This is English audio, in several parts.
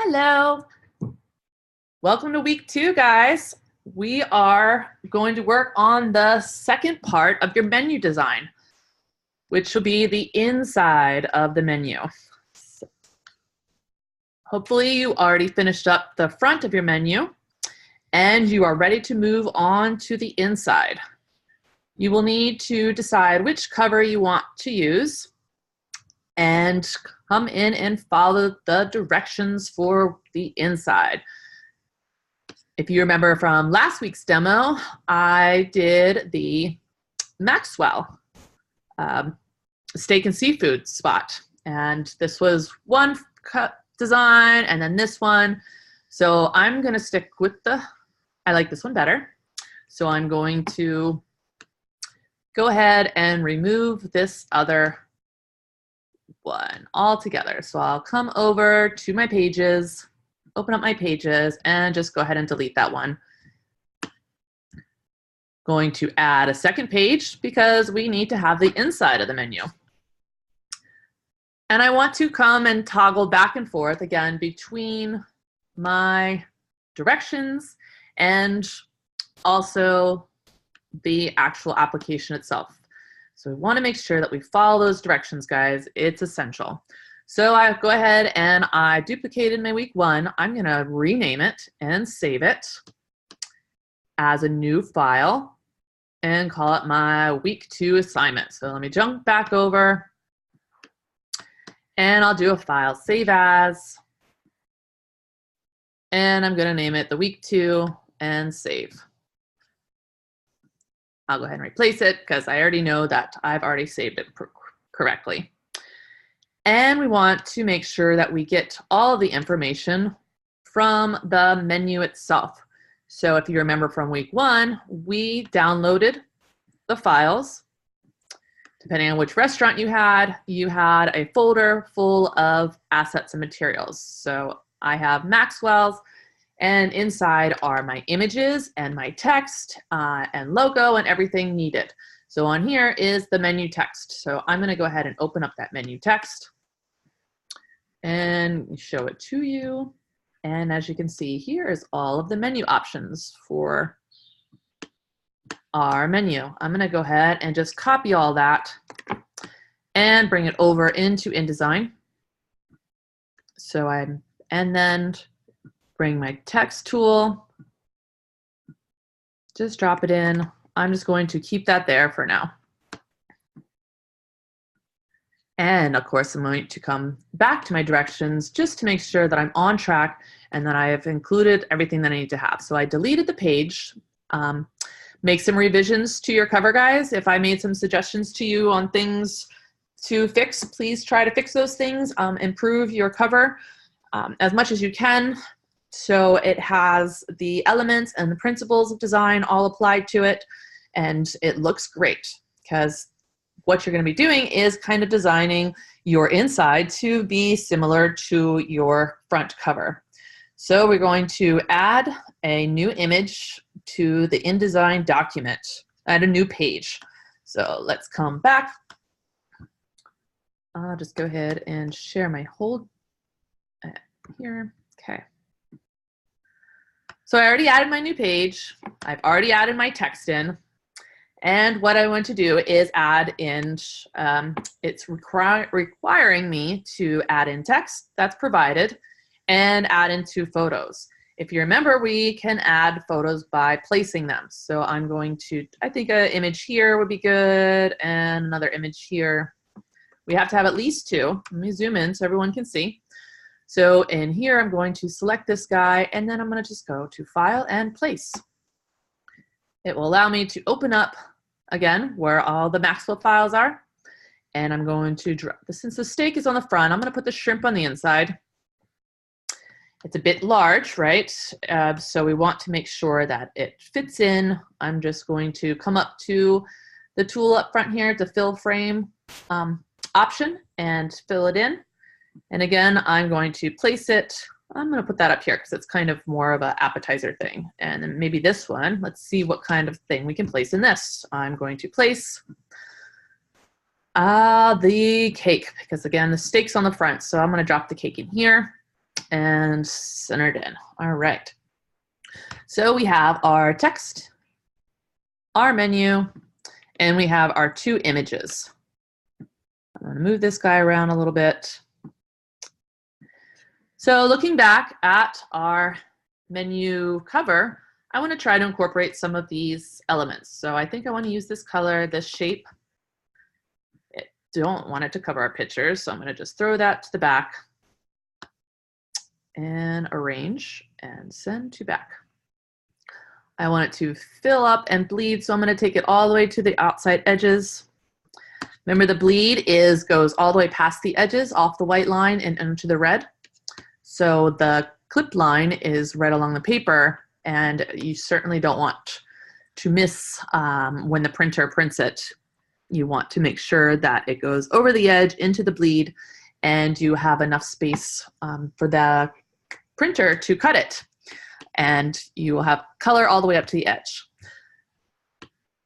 Hello. Welcome to week 2, guys. We are going to work on the second part of your menu design, which will be the inside of the menu. Hopefully you already finished up the front of your menu and you are ready to move on to the inside. You will need to decide which cover you want to use and come in and follow the directions for the inside. If you remember from last week's demo, I did the Maxwell steak and seafood spot. And this was one cut design and then this one. So I'm gonna stick with I like this one better. So I'm going to go ahead and remove this other one altogether. So I'll come over to my pages, open up my pages, and just go ahead and delete that one. Going to add a second page because we need to have the inside of the menu. And I want to come and toggle back and forth again between my directions and also the actual application itself. So we want to make sure that we follow those directions, guys. It's essential. So I go ahead and I duplicated my week 1. I'm going to rename it and save it as a new file and call it my week 2 assignment. So let me jump back over and I'll do a file save as, and I'm going to name it the week 2 and save. I'll go ahead and replace it because I already know that I've already saved it correctly. And we want to make sure that we get all the information from the menu itself. So if you remember from week 1, we downloaded the files. Depending on which restaurant you had a folder full of assets and materials. So I have Maxwell's, and inside are my images and my text and logo and everything needed. So on here is the menu text. So I'm going to go ahead and open up that menu text and show it to you. And as you can see, here is all of the menu options for our menu. I'm going to go ahead and just copy all that and bring it over into InDesign. And then bring my text tool, just drop it in. I'm just going to keep that there for now. And of course, I'm going to come back to my directions just to make sure that I'm on track and that I have included everything that I need to have. So I deleted the page. Make some revisions to your cover, guys. If I made some suggestions to you on things to fix, please try to fix those things. Improve your cover as much as you can, so it has the elements and the principles of design all applied to it, and it looks great, because what you're going to be doing is kind of designing your inside to be similar to your front cover. So we're going to add a new image to the InDesign document, add a new page. So let's come back. I'll just go ahead and share my whole here. Okay. So I already added my new page. I've already added my text in. And what I want to do is add in, it's requiring me to add in text that's provided and add in 2 photos. If you remember, we can add photos by placing them. So I'm going to, I think an image here would be good and another image here. We have to have at least 2. Let me zoom in so everyone can see. So in here, I'm going to select this guy, and then I'm going to just go to File and Place. It will allow me to open up, again, where all the Maxwell files are. And I'm going to, since the steak is on the front, I'm going to put the shrimp on the inside. It's a bit large, right? So we want to make sure that it fits in. I'm just going to come up to the tool up front here, the Fill Frame option, and fill it in. And again, I'm going to place it. I'm going to put that up here because it's kind of more of an appetizer thing. And then maybe this one, let's see what kind of thing we can place in this. I'm going to place the cake because, again, the steak's on the front. So I'm going to drop the cake in here. and centered in. All right. So we have our text, our menu, and we have our two images. I'm going to move this guy around a little bit. So looking back at our menu cover, I want to try to incorporate some of these elements. So I think I want to use this color, this shape. I don't want it to cover our pictures, so I'm going to just throw that to the back and arrange and send to back. I want it to fill up and bleed, so I'm going to take it all the way to the outside edges. Remember, the bleed goes all the way past the edges, off the white line and into the red. So the clip line is right along the paper, and you certainly don't want to miss when the printer prints it. You want to make sure that it goes over the edge into the bleed, and you have enough space for the printer to cut it. And you will have color all the way up to the edge.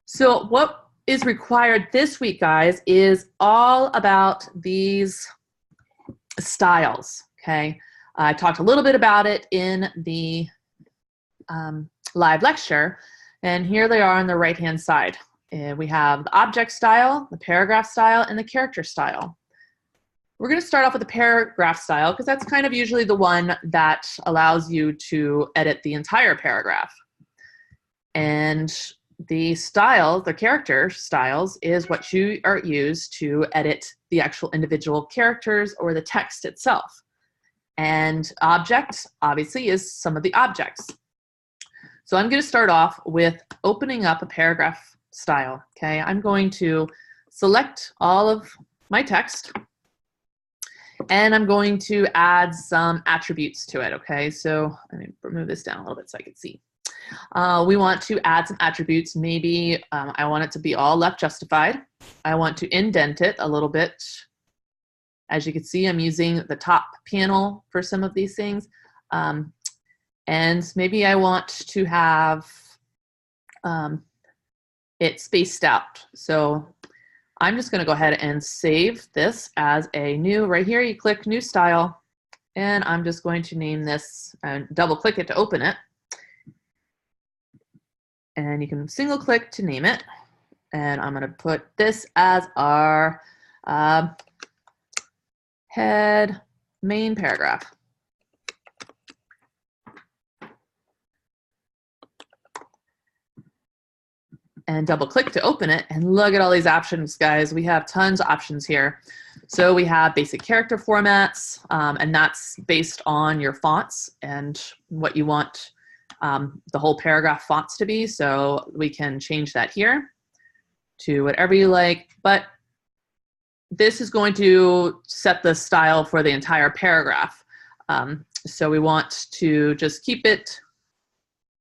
So what is required this week, guys, is all about these styles, okay? I talked a little bit about it in the live lecture, and here they are on the right-hand side. And we have the object style, the paragraph style, and the character style. We're going to start off with the paragraph style because that's kind of usually the one that allows you to edit the entire paragraph. And the style, the character styles, is what you are used to edit the actual individual characters or the text itself. And object, obviously, is some of the objects. So I'm going to start off with opening up a paragraph style. Okay, I'm going to select all of my text, and I'm going to add some attributes to it, okay? So let me move this down a little bit so I can see. We want to add some attributes. Maybe I want it to be all left justified. I want to indent it a little bit. As you can see, I'm using the top panel for some of these things. And maybe I want to have it spaced out. So I'm just going to go ahead and save this as a new, right here you click new style, and I'm just going to name this and double click it to open it. And you can single click to name it. And I'm going to put this as our head main paragraph. And double click to open it, and look at all these options, guys. We have tons of options here. So we have basic character formats, and that's based on your fonts and what you want the whole paragraph fonts to be. So we can change that here to whatever you like, but this is going to set the style for the entire paragraph. So we want to just keep it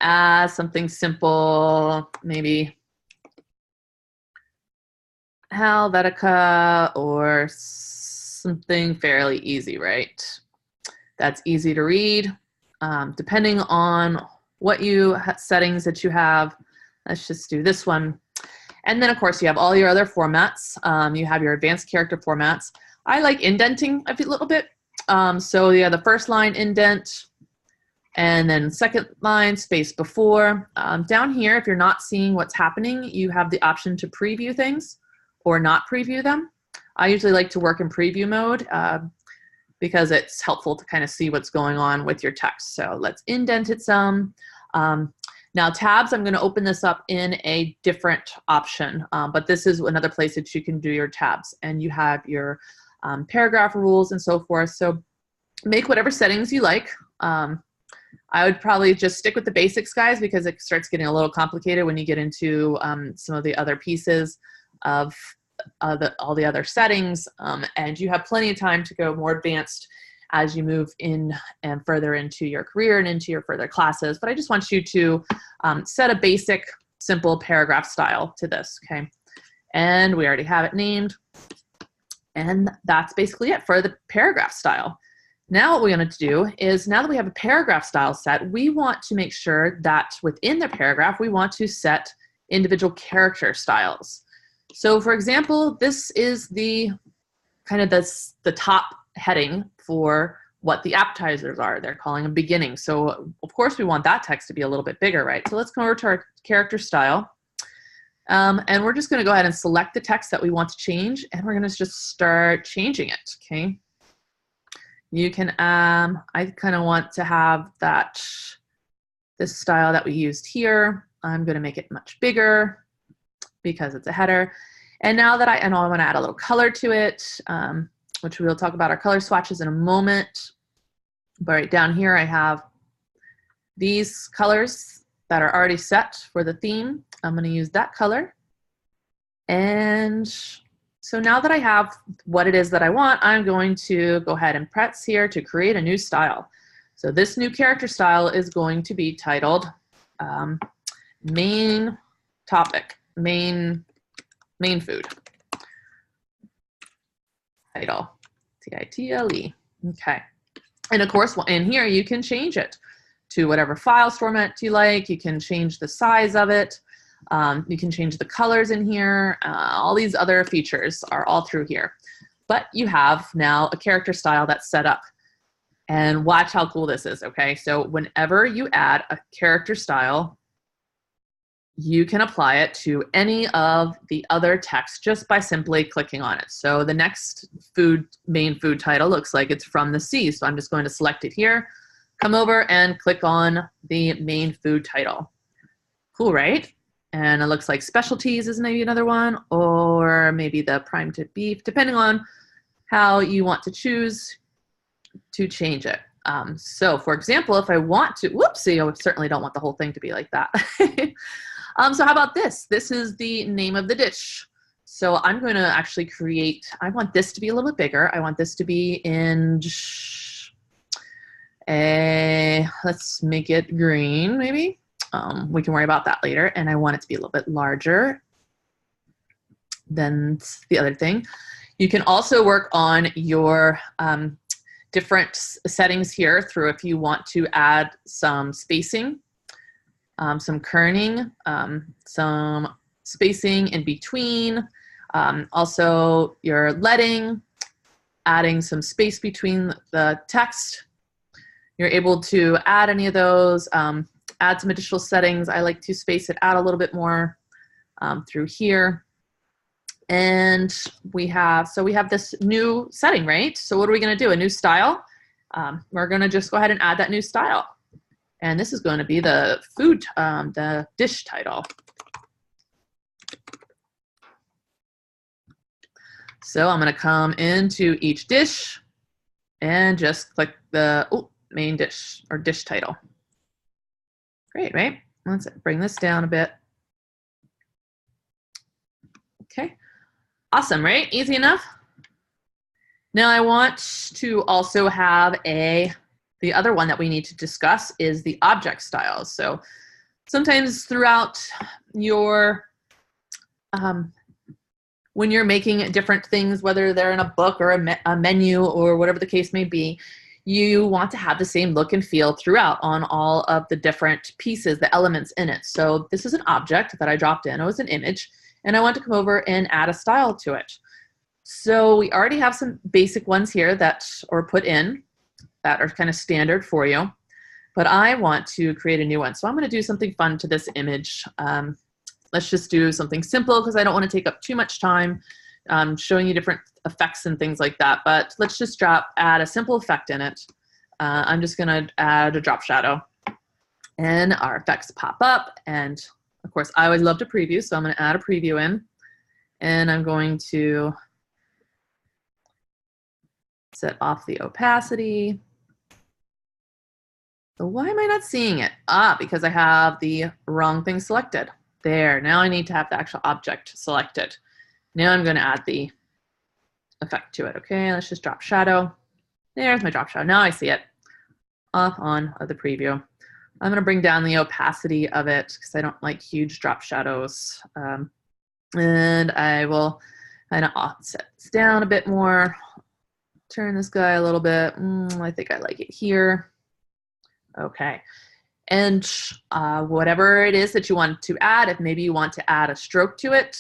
as something simple, maybe Helvetica or something fairly easy, right? That's easy to read. Depending on what settings that you have, let's just do this one. And then of course you have all your other formats. You have your advanced character formats. I like indenting a little bit. So yeah, the first line indent, and then second line space before. Down here, if you're not seeing what's happening, you have the option to preview things or not preview them. I usually like to work in preview mode because it's helpful to kind of see what's going on with your text. So let's indent it some. Now tabs, I'm going to open this up in a different option, but this is another place that you can do your tabs, and you have your paragraph rules and so forth. So make whatever settings you like. I would probably just stick with the basics, guys, because it starts getting a little complicated when you get into some of the other pieces of all the other settings, and you have plenty of time to go more advanced as you move in and further into your career and into your further classes. But I just want you to set a basic, simple paragraph style to this, okay? And we already have it named. And that's basically it for the paragraph style. Now what we're going to do is, now that we have a paragraph style set, we want to make sure that within the paragraph, we want to set individual character styles. So for example, this is the kind of the top heading for what the appetizers are. They're calling them beginning. So of course we want that text to be a little bit bigger, right? So let's go over to our character style. And we're just going to go ahead and select the text that we want to change, and we're going to just start changing it, okay? You can, I kind of want to have this style that we used here. I'm going to make it much bigger because it's a header. And now that I want to add a little color to it, which we'll talk about our color swatches in a moment. But right down here, I have these colors that are already set for the theme. I'm going to use that color. And so now that I have what it is that I want, I'm going to go ahead and press here to create a new style. So this new character style is going to be titled main topic, main food. Title, T-I-T-L-E. Okay. And of course, in here, you can change it to whatever file format you like. You can change the size of it. You can change the colors in here. All these other features are all through here. But you have now a character style that's set up. And watch how cool this is, okay? So whenever you add a character style, you can apply it to any of the other text just by simply clicking on it. So the next main food title looks like it's from the C. So I'm just going to select it here, come over and click on the main food title. Cool, right? And it looks like specialties is maybe another one, or maybe the prime tip beef, depending on how you want to choose to change it. So for example, if I want to, whoopsie, I certainly don't want the whole thing to be like that. So how about this? This is the name of the dish. So I'm going to actually I want this to be a little bit bigger. I want this to be in, let's make it green maybe. We can worry about that later. And I want it to be a little bit larger than the other thing. You can also work on your different settings here through if you want to add some spacing, some kerning, some spacing in between, also your leading, adding some space between the text. You're able to add any of those, add some additional settings. I like to space it out a little bit more through here. And we have this new setting, right? So what are we going to do? A new style. We're going to just go ahead and add that new style. And this is going to be the the dish title. So I'm going to come into each dish and just click the main dish or dish title. Great, right? Let's bring this down a bit. Okay. Awesome, right? Easy enough. Now I want to also have the other one that we need to discuss is the object styles. So sometimes throughout your, when you're making different things, whether they're in a book or a menu or whatever the case may be, you want to have the same look and feel throughout on all of the different pieces, the elements in it. So this is an object that I dropped in. It was an image, and I want to come over and add a style to it. So we already have some basic ones here that are put in that are kind of standard for you, but I want to create a new one. So I'm going to do something fun to this image. Let's just do something simple because I don't want to take up too much time showing you different effects and things like that, but let's just add a simple effect in it. I'm just going to add a drop shadow, and our effects pop up. And of course, I always love to preview, so I'm going to add a preview in, and I'm going to set off the opacity. So why am I not seeing it? Because I have the wrong thing selected. There, now I need to have the actual object selected. Now I'm going to add the effect to it. Okay, let's just drop shadow. There's my drop shadow. Now I see it off on the preview. I'm going to bring down the opacity of it because I don't like huge drop shadows. And I will kind of offset this down a bit more. Turn this guy a little bit. I think I like it here. Okay. And whatever it is that you want to add, if maybe you want to add a stroke to it,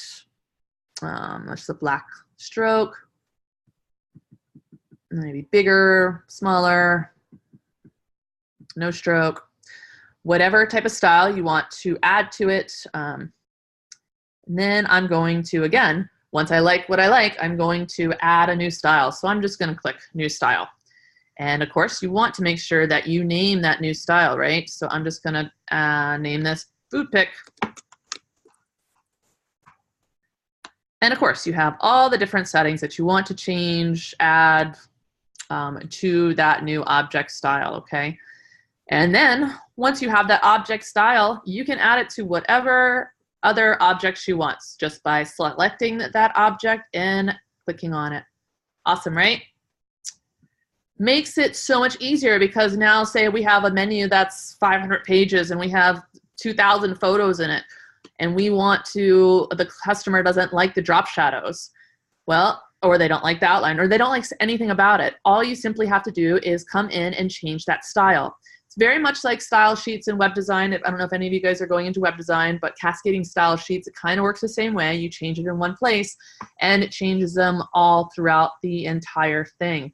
that's the black stroke. maybe bigger, smaller, no stroke, whatever type of style you want to add to it. And then I'm going to, again, once I like what I like, I'm going to add a new style. So I'm just going to click New Style. And of course, you want to make sure that you name that new style, right? So I'm just going to name this Food Pick. And of course, you have all the different settings that you want to change, add to that new object style, okay? And then once you have that object style, you can add it to whatever other objects you want just by selecting that object and clicking on it. Awesome, right? Makes it so much easier because now say we have a menu that's 500 pages and we have 2,000 photos in it and we want to, the customer doesn't like the drop shadows. Well, or they don't like the outline or they don't like anything about it. All you simply have to do is come in and change that style. It's very much like style sheets in web design. I don't know if any of you guys are going into web design, but cascading style sheets, it kind of works the same way. You change it in one place and it changes them all throughout the entire thing.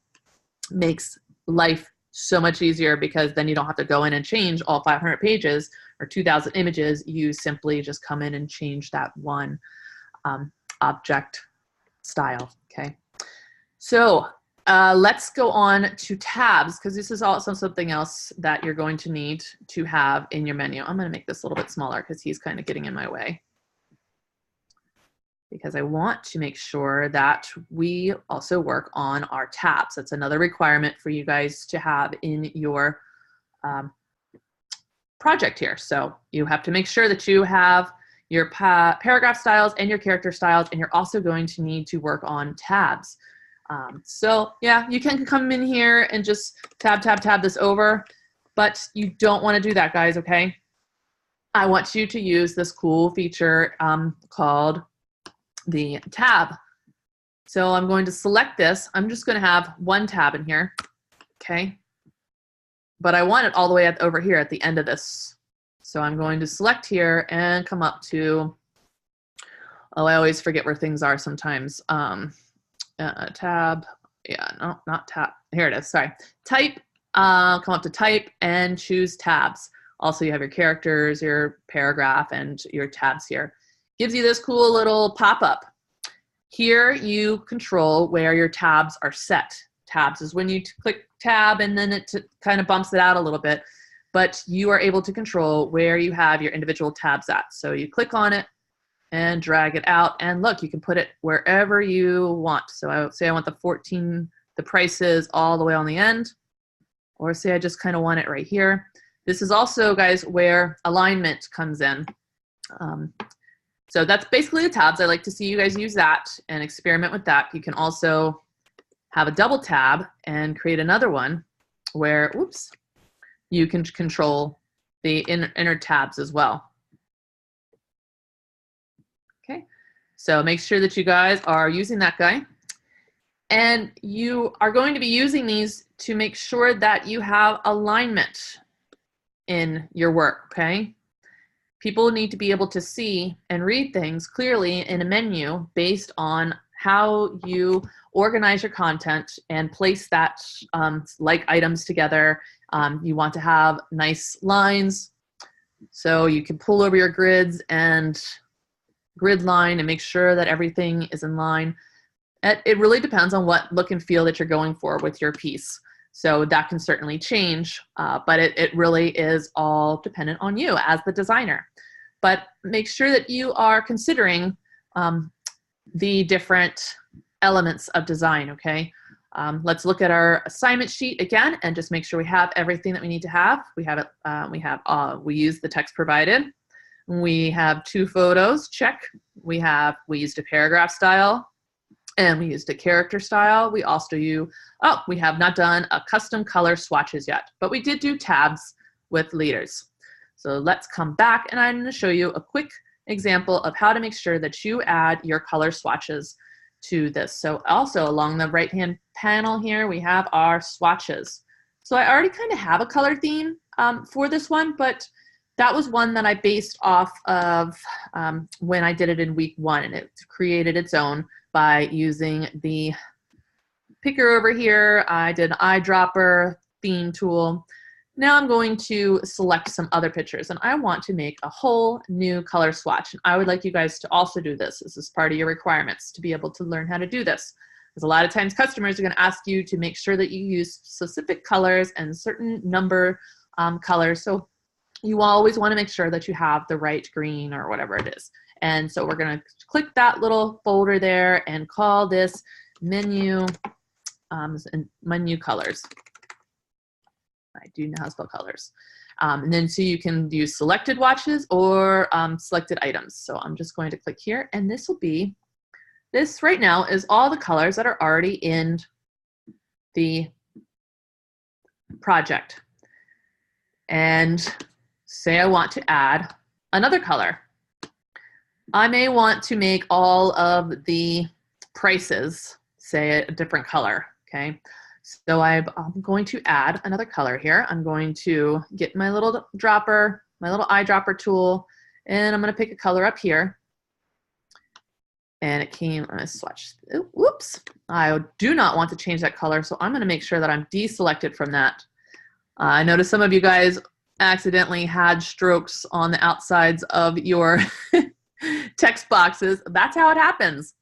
Makes life so much easier because then you don't have to go in and change all 500 pages or 2,000 images. You simply just come in and change that one object style, okay? So let's go on to tabs because this is also something else that you're going to need to have in your menu. I'm going to make this a little bit smaller because he's kind of getting in my way, because I want to make sure that we also work on our tabs. That's another requirement for you guys to have in your project here. So you have to make sure that you have your paragraph styles and your character styles, and you're also going to need to work on tabs. So yeah, you can come in here and just tab this over, but you don't want to do that, guys, okay? I want you to use this cool feature called the tab. So I'm going to select this. I'm just going to have one tab in here, okay? But I want it all the way over here at the end of this. So I'm going to select here and come up to, oh, I always forget where things are sometimes. Tab, yeah, no, not tab. Here it is, sorry. Type, come up to type and choose tabs. Also, you have your characters, your paragraph, and your tabs here. Gives you this cool little pop-up. Here you control where your tabs are set. Tabs is when you click tab and then it kind of bumps it out a little bit, but you are able to control where you have your individual tabs at. So you click on it and drag it out, and look, you can put it wherever you want. So I would say I want the prices all the way on the end, or say I just kind of want it right here. This is also, guys, where alignment comes in. So that's basically the tabs. I like to see you guys use that and experiment with that. You can also have a double tab and create another one where, oops, you can control the inner tabs as well. Okay, so make sure that you guys are using that guy. And you are going to be using these to make sure that you have alignment in your work, okay? People need to be able to see and read things clearly in a menu based on how you organize your content and place that like items together. You want to have nice lines, so you can pull over your grids and grid line and make sure that everything is in line. It really depends on what look and feel that you're going for with your piece. So that can certainly change, but it really is all dependent on you as the designer. But make sure that you are considering the different elements of design, okay? Let's look at our assignment sheet again and just make sure we have everything that we need to have. We have it. We use the text provided. We have 2 photos, check. We used a paragraph style and we used a character style. We also we have not done a custom color swatches yet, but we did do tabs with leaders. So let's come back and I'm going to show you a quick example of how to make sure that you add your color swatches to this. So also along the right-hand panel here, we have our swatches. So I already kind of have a color theme for this one, but that was one that I based off of when I did it in week 1, and it created its own by using the picker over here. I did an eyedropper theme tool. Now I'm going to select some other pictures, and I want to make a whole new color swatch. And I would like you guys to also do this. This is part of your requirements to be able to learn how to do this. Because a lot of times customers are going to ask you to make sure that you use specific colors and certain number colors. So you always want to make sure that you have the right green or whatever it is. And so we're going to click that little folder there and call this menu, menu colors. I do know how to spell colors. And then so you can use selected watches or selected items. So I'm just going to click here, and this will be, this right now is all the colors that are already in the project. And say I want to add another color. I may want to make all of the prices, say a different color, okay? So I'm going to add another color here. I'm going to get my little dropper, my little eyedropper tool, and I'm going to pick a color up here. And it came, I'm going to swatch. Whoops. I do not want to change that color, so I'm going to make sure that I'm deselected from that. I noticed some of you guys accidentally had strokes on the outsides of your text boxes. That's how it happens.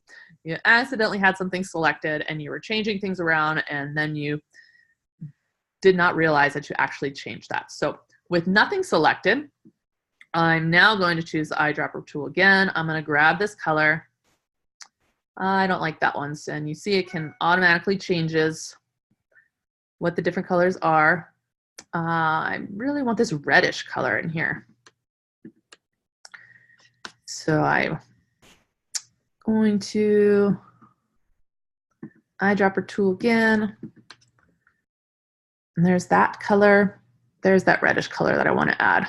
You accidentally had something selected and you were changing things around, and then you did not realize that you actually changed that. So with nothing selected, I'm now going to choose the eyedropper tool again. I'm going to grab this color. I don't like that one. And you see it can automatically changes what the different colors are. I really want this reddish color in here. So I'm going to eyedropper tool again. And there's that color. There's that reddish color that I want to add.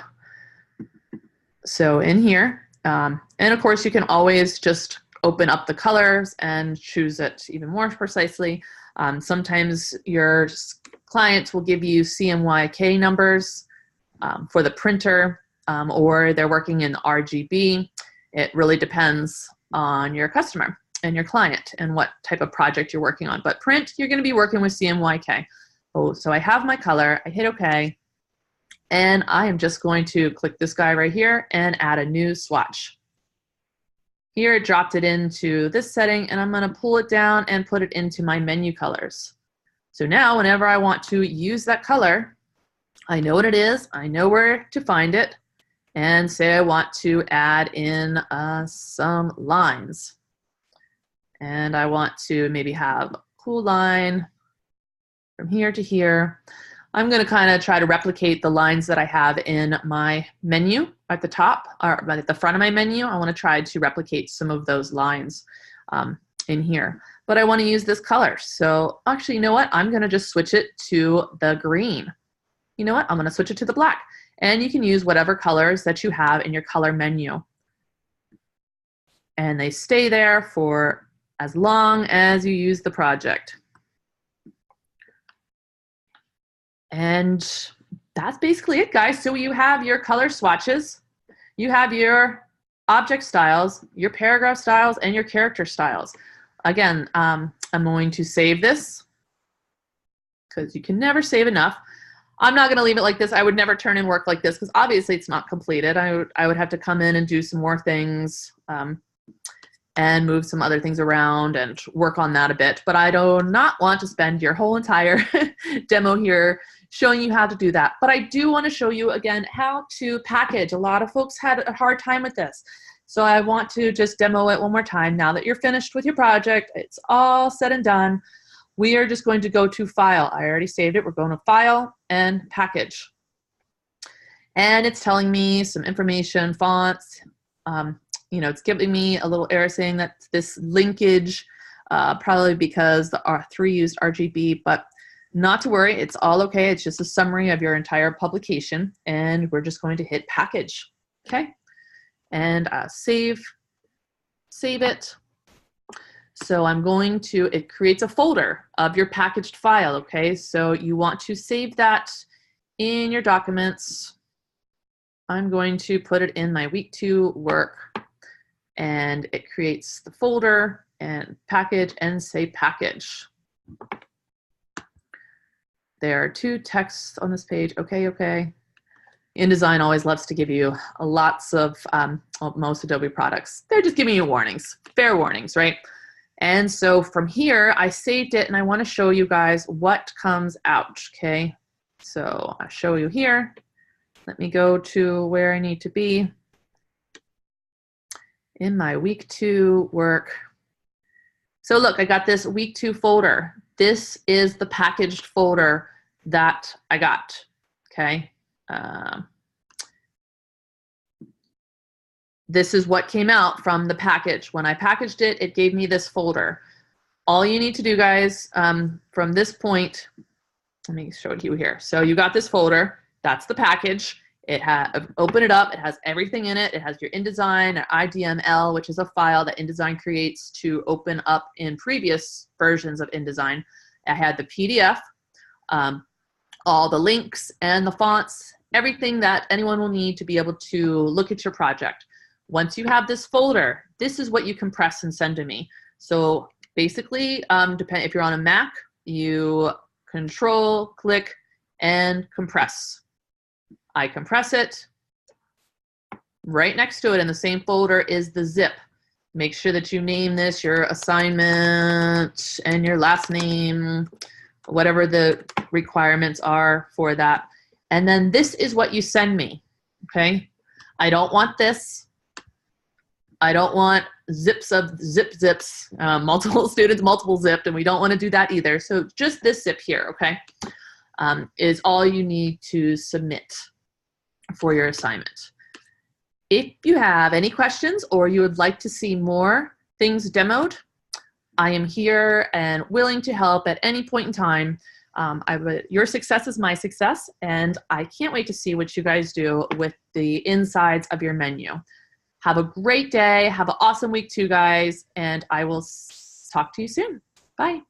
So in here, and of course you can always just open up the colors and choose it even more precisely. Sometimes your clients will give you CMYK numbers for the printer, or they're working in RGB. It really depends on your customer and your client and what type of project you're working on. But print, you're going to be working with CMYK. Oh, so I have my color. I hit OK. And I am just going to click this guy right here and add a new swatch. Here it dropped it into this setting, and I'm going to pull it down and put it into my menu colors. So now whenever I want to use that color, I know what it is, I know where to find it, and say I want to add in some lines. And I want to maybe have a cool line from here to here. I'm going to kind of try to replicate the lines that I have in my menu at the top, or at the front of my menu. I want to try to replicate some of those lines in here. But I want to use this color. So actually, you know what? I'm going to just switch it to the green. You know what? I'm going to switch it to the black. And you can use whatever colors that you have in your color menu. And they stay there for as long as you use the project. And that's basically it, guys. So you have your color swatches, you have your object styles, your paragraph styles, and your character styles. Again, I'm going to save this because you can never save enough. I'm not going to leave it like this. I would never turn in work like this because obviously it's not completed. I would have to come in and do some more things and move some other things around and work on that a bit. But I do not want to spend your whole entire demo here showing you how to do that. But I do want to show you again how to package. A lot of folks had a hard time with this. So I want to just demo it one more time. Now that you're finished with your project, it's all said and done. We are just going to go to File. I already saved it. We're going to File and Package. And it's telling me some information, fonts. You know, it's giving me a little error saying that this linkage, probably because the R3 used RGB, but not to worry, it's all okay. It's just a summary of your entire publication, and we're just going to hit Package, okay? And save it. So I'm going to, it creates a folder of your packaged file, okay? So you want to save that in your documents. I'm going to put it in my week 2 work, and it creates the folder and package and say package. There are 2 texts on this page. Okay, okay. InDesign always loves to give you lots of, well, most Adobe products, they're just giving you warnings, fair warnings, right? And so from here, I saved it and I want to show you guys what comes out, okay? So I'll show you here. Let me go to where I need to be in my week 2 work. So look, I got this week 2 folder. This is the packaged folder that I got, okay? This is what came out from the package. When I packaged it, it gave me this folder. All you need to do, guys, from this point, let me show it to you here. So you got this folder. That's the package. Open it up. It has everything in it. It has your InDesign, or IDML, which is a file that InDesign creates to open up in previous versions of InDesign. I had the PDF, all the links and the fonts, everything that anyone will need to be able to look at your project. Once you have this folder, this is what you compress and send to me. So basically, if you're on a Mac, you control, click, and compress. I compress it. Right next to it in the same folder is the zip. Make sure that you name this your assignment and your last name, whatever the requirements are for that. And then this is what you send me, okay? I don't want this. I don't want zips of zips, multiple students, multiple zipped, and we don't want to do that either. So just this zip here, okay, is all you need to submit for your assignment. If you have any questions or you would like to see more things demoed, I am here and willing to help at any point in time. Your success is my success, and I can't wait to see what you guys do with the insides of your menu. Have a great day. Have an awesome week too, guys, and I will talk to you soon. Bye.